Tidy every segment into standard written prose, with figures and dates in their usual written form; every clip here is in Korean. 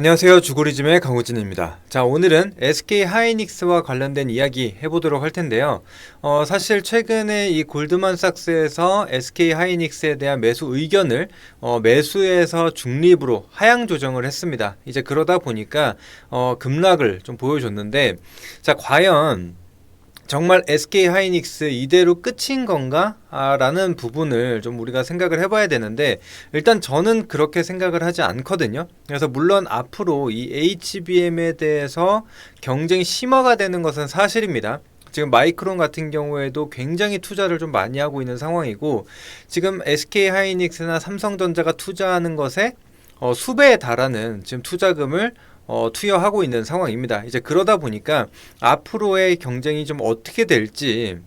안녕하세요. 주고리즘의 강우진입니다. 자, 오늘은 SK 하이닉스와 관련된 이야기 해보도록 할 텐데요. 사실 최근에 이 골드만삭스에서 SK 하이닉스에 대한 매수 의견을 매수에서 중립으로 하향 조정을 했습니다. 이제 그러다 보니까 급락을 좀 보여줬는데, 자, 과연 정말 SK 하이닉스 이대로 끝인 건가? 라는 부분을 좀 우리가 생각을 해봐야 되는데, 일단 저는 그렇게 생각을 하지 않거든요. 그래서 물론 앞으로 이 HBM에 대해서 경쟁이 심화가 되는 것은 사실입니다. 지금 마이크론 같은 경우에도 굉장히 투자를 좀 많이 하고 있는 상황이고, 지금 SK 하이닉스나 삼성전자가 투자하는 것에 수배에 달하는 지금 투자금을 투여하고 있는 상황입니다. 이제 그러다 보니까 앞으로의 경쟁이 좀 어떻게 될지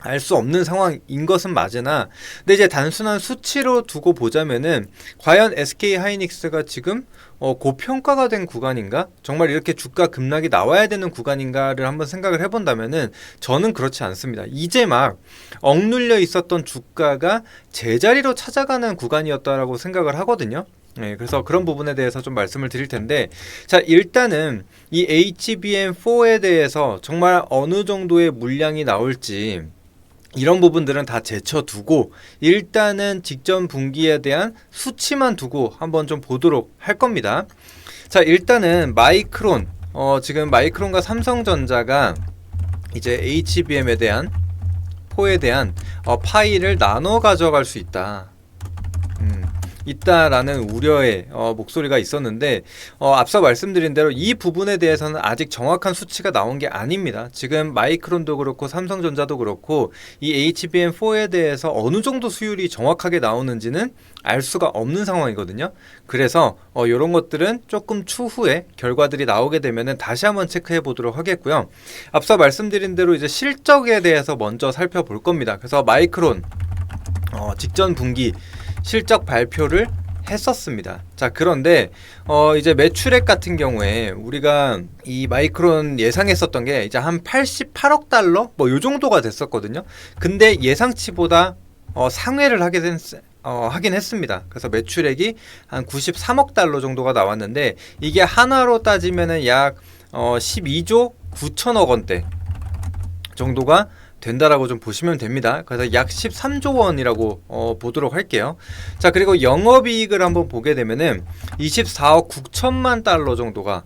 알 수 없는 상황인 것은 맞으나, 근데 이제 단순한 수치로 두고 보자면은 과연 SK 하이닉스가 지금 고평가가 된 구간인가? 정말 이렇게 주가 급락이 나와야 되는 구간인가를 한번 생각을 해본다면은 저는 그렇지 않습니다. 이제 막 억눌려 있었던 주가가 제자리로 찾아가는 구간이었다라고 생각을 하거든요. 네, 그래서 그런 부분에 대해서 좀 말씀을 드릴 텐데, 자, 일단은 이 HBM4에 대해서 정말 어느 정도의 물량이 나올지 이런 부분들은 다 제쳐두고 일단은 직전 분기에 대한 수치만 두고 한번 좀 보도록 할 겁니다. 자, 일단은 마이크론, 지금 마이크론과 삼성전자가 이제 HBM에 대한 포에 대한 파일을 나눠 가져갈 수 있다라는 우려의 목소리가 있었는데, 앞서 말씀드린 대로 이 부분에 대해서는 아직 정확한 수치가 나온 게 아닙니다. 지금 마이크론도 그렇고 삼성전자도 그렇고 이 HBM4에 대해서 어느 정도 수율이 정확하게 나오는지는 알 수가 없는 상황이거든요. 그래서 이런 것들은 조금 추후에 결과들이 나오게 되면은 다시 한번 체크해 보도록 하겠고요. 앞서 말씀드린 대로 이제 실적에 대해서 먼저 살펴볼 겁니다. 그래서 마이크론 직전 분기 실적 발표를 했었습니다. 자, 그런데 이제 매출액 같은 경우에 우리가 이 마이크론 예상했었던 게 이제 한 88억 달러 뭐 요 정도가 됐었거든요. 근데 예상치보다 상회를 하긴 했습니다. 그래서 매출액이 한 93억 달러 정도가 나왔는데, 이게 하나로 따지면은 약 12조 9천억 원대 정도가 된다라고 좀 보시면 됩니다. 그래서 약 13조 원이라고 보도록 할게요. 자, 그리고 영업이익을 한번 보게 되면은 24억 9천만 달러 정도가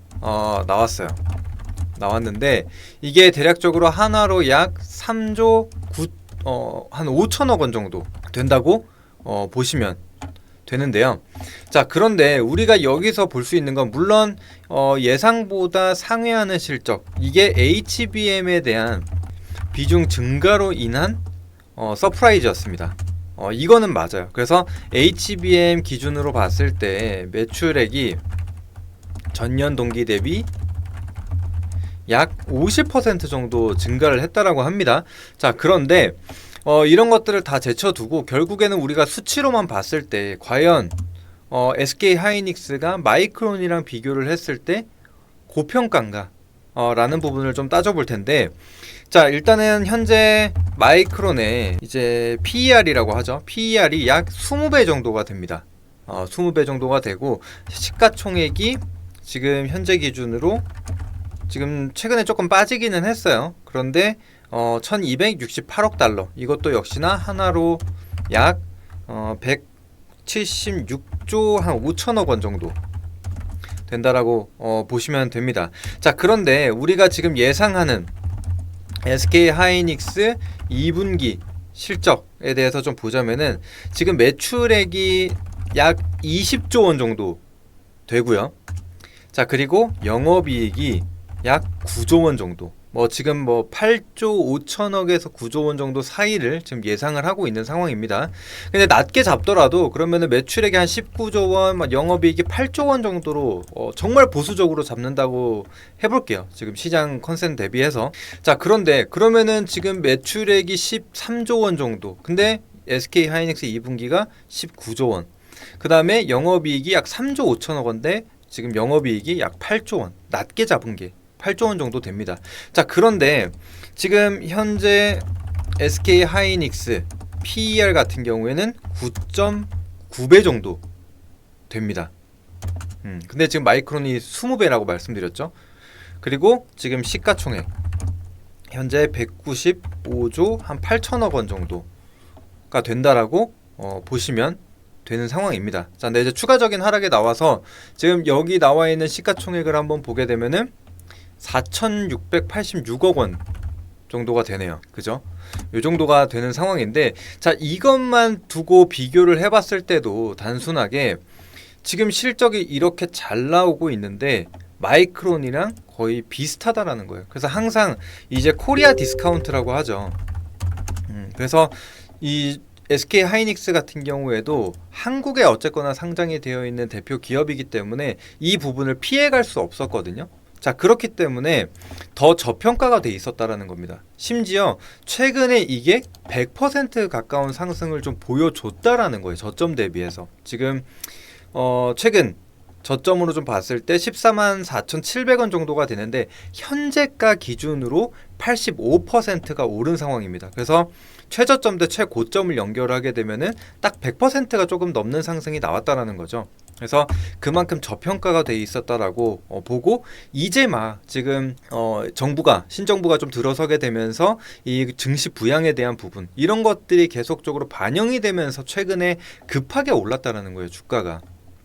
나왔는데, 이게 대략적으로 하나로 약 3조 한 5천억 원 정도 된다고 보시면 되는데요. 자, 그런데 우리가 여기서 볼 수 있는 건 물론 예상보다 상회하는 실적, 이게 HBM에 대한 비중 증가로 인한 서프라이즈였습니다. 이거는 맞아요. 그래서 HBM 기준으로 봤을 때 매출액이 전년 동기 대비 약 50% 정도 증가를 했다라고 합니다. 자, 그런데 이런 것들을 다 제쳐두고 결국에는 우리가 수치로만 봤을 때 과연 SK 하이닉스가 마이크론이랑 비교를 했을 때 고평가인가? 라는 부분을 좀 따져볼 텐데, 자, 일단은 현재 마이크론의 이제 PER이라고 하죠. PER이 약 20배 정도가 됩니다. 20배 정도가 되고, 시가총액이 지금 현재 기준으로 지금 최근에 조금 빠지기는 했어요. 그런데 1268억 달러, 이것도 역시나 하나로 약 176조 한 5천억 원 정도 된다라고 보시면 됩니다. 자, 그런데 우리가 지금 예상하는 SK 하이닉스 2분기 실적에 대해서 좀 보자면은 지금 매출액이 약 20조 원 정도 되고요. 자, 그리고 영업이익이 약 9조 원 정도, 지금 8조 5천억에서 9조 원 정도 사이를 지금 예상을 하고 있는 상황입니다. 근데 낮게 잡더라도 그러면은 매출액이 한 19조 원, 영업이익이 8조 원 정도로 정말 보수적으로 잡는다고 해볼게요. 지금 시장 컨센 대비해서. 자, 그런데 그러면은 지금 매출액이 13조 원 정도. 근데 SK 하이닉스 2분기가 19조 원. 그 다음에 영업이익이 약 3조 5천억 원인데 지금 영업이익이 약 8조 원. 낮게 잡은 게 8조 원 정도 됩니다. 자, 그런데 지금 현재 SK 하이닉스 PER 같은 경우에는 9.9배 정도 됩니다. 근데 지금 마이크론이 20배라고 말씀드렸죠. 그리고 지금 시가총액 현재 195조 한 8천억 원 정도가 된다라고 보시면 되는 상황입니다. 자, 근데 이제 추가적인 하락이 나와서 지금 여기 나와 있는 시가총액을 한번 보게 되면은 4,686억 원 정도가 되네요. 그죠? 이 정도가 되는 상황인데, 자, 이것만 두고 비교를 해봤을 때도 단순하게 지금 실적이 이렇게 잘 나오고 있는데 마이크론이랑 거의 비슷하다라는 거예요. 그래서 항상 이제 코리아 디스카운트라고 하죠. 그래서 이 SK 하이닉스 같은 경우에도 한국에 어쨌거나 상장이 되어 있는 대표 기업이기 때문에 이 부분을 피해갈 수 없었거든요. 자, 그렇기 때문에 더 저평가가 돼 있었다라는 겁니다. 심지어 최근에 이게 100% 가까운 상승을 좀 보여줬다라는 거예요. 저점 대비해서. 지금 최근 저점으로 좀 봤을 때 14만 4,700원 정도가 되는데 현재가 기준으로 85%가 오른 상황입니다. 그래서 최저점 대 최고점을 연결하게 되면은 딱 100%가 조금 넘는 상승이 나왔다라는 거죠. 그래서 그만큼 저평가가 돼 있었다라고 보고 이제 막 지금 정부가 신정부가 좀 들어서게 되면서 이 증시 부양에 대한 부분 이런 것들이 계속적으로 반영이 되면서 최근에 급하게 올랐다라는 거예요, 주가가.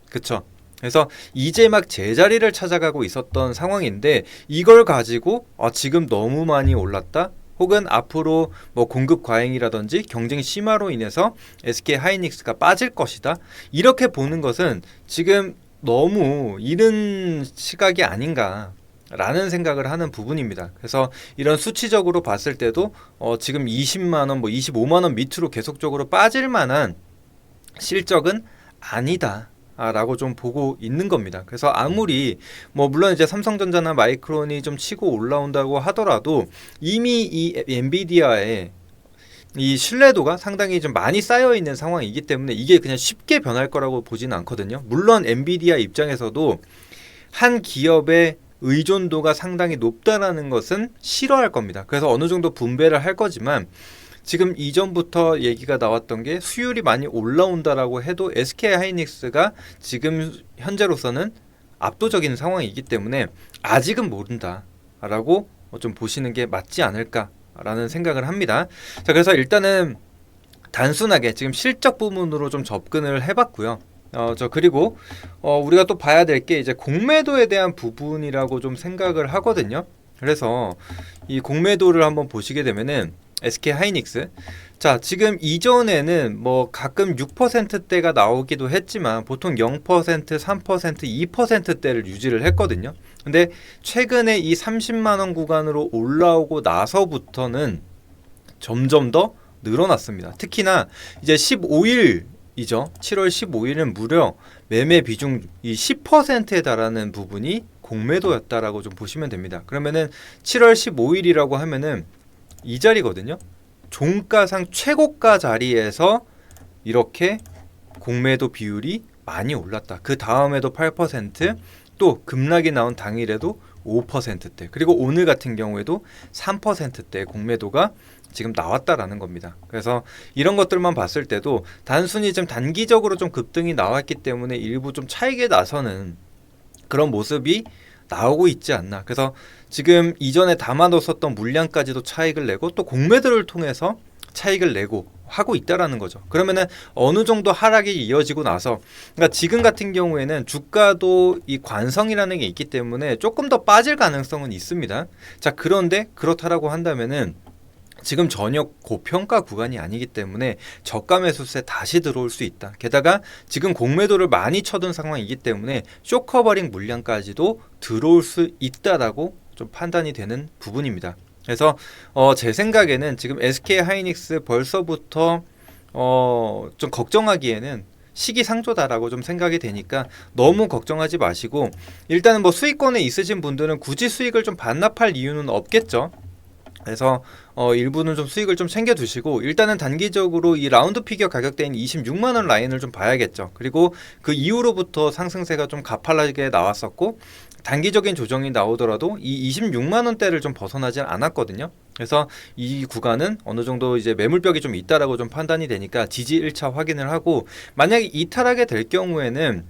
그쵸? 그래서 이제 막 제자리를 찾아가고 있었던 상황인데 이걸 가지고 지금 너무 많이 올랐다? 혹은 앞으로 뭐 공급 과잉이라든지 경쟁 심화로 인해서 SK 하이닉스가 빠질 것이다. 이렇게 보는 것은 지금 너무 이른 시각이 아닌가라는 생각을 하는 부분입니다. 그래서 이런 수치적으로 봤을 때도 지금 20만 원, 뭐 25만 원 밑으로 계속적으로 빠질 만한 실적은 아니다. 라고 좀 보고 있는 겁니다. 그래서 아무리 뭐 물론 이제 삼성전자나 마이크론이 좀 치고 올라온다고 하더라도 이미 이 엔비디아의 이 신뢰도가 상당히 좀 많이 쌓여 있는 상황이기 때문에 이게 그냥 쉽게 변할 거라고 보지는 않거든요. 물론 엔비디아 입장에서도 한 기업의 의존도가 상당히 높다라는 것은 싫어할 겁니다. 그래서 어느 정도 분배를 할 거지만 지금 이전부터 얘기가 나왔던 게 수율이 많이 올라온다라고 해도 SK 하이닉스가 지금 현재로서는 압도적인 상황이기 때문에 아직은 모른다라고 좀 보시는 게 맞지 않을까라는 생각을 합니다. 자, 그래서 일단은 단순하게 지금 실적 부분으로 좀 접근을 해봤고요. 그리고 우리가 또 봐야 될 게 이제 공매도에 대한 부분이라고 좀 생각을 하거든요. 그래서 이 공매도를 한번 보시게 되면은 SK 하이닉스. 자, 지금 이전에는 뭐 가끔 6%대가 나오기도 했지만 보통 0%, 3%, 2%대를 유지를 했거든요. 근데 최근에 이 30만 원 구간으로 올라오고 나서부터는 점점 더 늘어났습니다. 특히나 이제 15일이죠. 7월 15일은 무려 매매 비중 이 10%에 달하는 부분이 공매도였다라고 좀 보시면 됩니다. 그러면은 7월 15일이라고 하면은 이 자리거든요. 종가상 최고가 자리에서 이렇게 공매도 비율이 많이 올랐다. 그 다음에도 8%, 또 급락이 나온 당일에도 5%대, 그리고 오늘 같은 경우에도 3%대 공매도가 지금 나왔다라는 겁니다. 그래서 이런 것들만 봤을 때도 단순히 좀 단기적으로 좀 급등이 나왔기 때문에 일부 좀 차익에 나서는 그런 모습이 나오고 있지 않나. 그래서 지금 이전에 담아뒀었던 물량까지도 차익을 내고 또 공매도를 통해서 차익을 내고 하고 있다라는 거죠. 그러면은 어느 정도 하락이 이어지고 나서, 그러니까 지금 같은 경우에는 주가도 이 관성이라는 게 있기 때문에 조금 더 빠질 가능성은 있습니다. 자, 그런데 그렇다라고 한다면은 지금 전혀 고평가 구간이 아니기 때문에 저가 매수세 다시 들어올 수 있다. 게다가 지금 공매도를 많이 쳐둔 상황이기 때문에 쇼커버링 물량까지도 들어올 수 있다라고 좀 판단이 되는 부분입니다. 그래서 제 생각에는 지금 SK 하이닉스 벌써부터 좀 걱정하기에는 시기상조다라고 좀 생각이 되니까 너무 걱정하지 마시고, 일단은 뭐 수익권에 있으신 분들은 굳이 수익을 좀 반납할 이유는 없겠죠. 그래서 일부는 좀 수익을 좀 챙겨 두시고, 일단은 단기적으로 이 라운드 피겨 가격대인 26만 원 라인을 좀 봐야겠죠. 그리고 그 이후로부터 상승세가 좀 가팔하게 나왔었고, 단기적인 조정이 나오더라도 이 26만 원대를 좀 벗어나지 않았거든요. 그래서 이 구간은 어느 정도 이제 매물벽이 좀 있다라고 좀 판단이 되니까 지지 1차 확인을 하고, 만약에 이탈하게 될 경우에는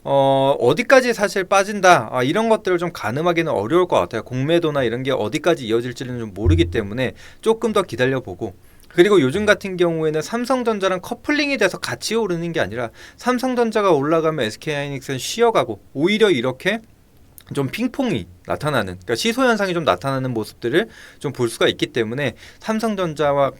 어디까지 사실 빠진다 이런 것들을 좀 가늠하기는 어려울 것 같아요. 공매도나 이런 게 어디까지 이어질지는 좀 모르기 때문에 조금 더 기다려보고, 그리고 요즘 같은 경우에는 삼성전자랑 커플링이 돼서 같이 오르는 게 아니라 삼성전자가 올라가면 SK하이닉스는 쉬어가고, 오히려 이렇게 좀 핑퐁이 나타나는, 그러니까 시소 현상이 좀 나타나는 모습들을 좀 볼 수가 있기 때문에 삼성전자와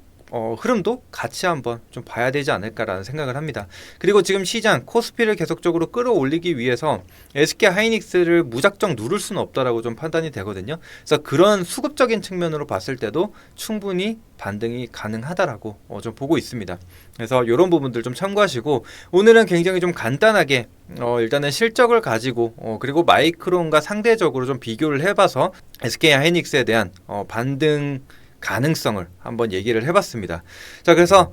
흐름도 같이 한번 좀 봐야 되지 않을까라는 생각을 합니다. 그리고 지금 시장 코스피를 계속적으로 끌어올리기 위해서 SK 하이닉스를 무작정 누를 수는 없다라고 좀 판단이 되거든요. 그래서 그런 수급적인 측면으로 봤을 때도 충분히 반등이 가능하다라고 좀 보고 있습니다. 그래서 이런 부분들 좀 참고하시고, 오늘은 굉장히 좀 간단하게 일단은 실적을 가지고 그리고 마이크론과 상대적으로 좀 비교를 해봐서 SK 하이닉스에 대한 반등 가능성을 한번 얘기를 해봤습니다. 자, 그래서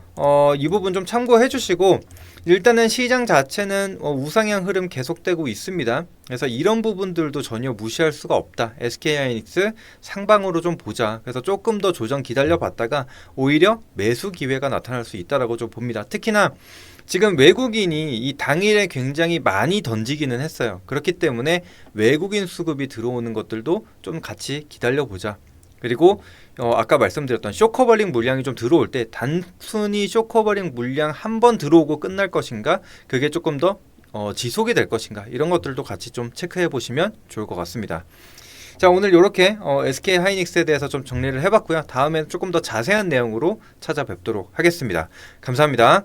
이 부분 좀 참고해 주시고, 일단은 시장 자체는 우상향 흐름 계속되고 있습니다. 그래서 이런 부분들도 전혀 무시할 수가 없다. SK하이닉스 상방으로 좀 보자. 그래서 조금 더 조정 기다려 봤다가 오히려 매수 기회가 나타날 수 있다라고 좀 봅니다. 특히나 지금 외국인이 이 당일에 굉장히 많이 던지기는 했어요. 그렇기 때문에 외국인 수급이 들어오는 것들도 좀 같이 기다려 보자. 그리고 아까 말씀드렸던 쇼커버링 물량이 좀 들어올 때 단순히 쇼커버링 물량 한 번 들어오고 끝날 것인가, 그게 조금 더 지속이 될 것인가, 이런 것들도 같이 좀 체크해 보시면 좋을 것 같습니다. 자, 오늘 이렇게 SK 하이닉스에 대해서 좀 정리를 해봤고요. 다음엔 조금 더 자세한 내용으로 찾아뵙도록 하겠습니다. 감사합니다.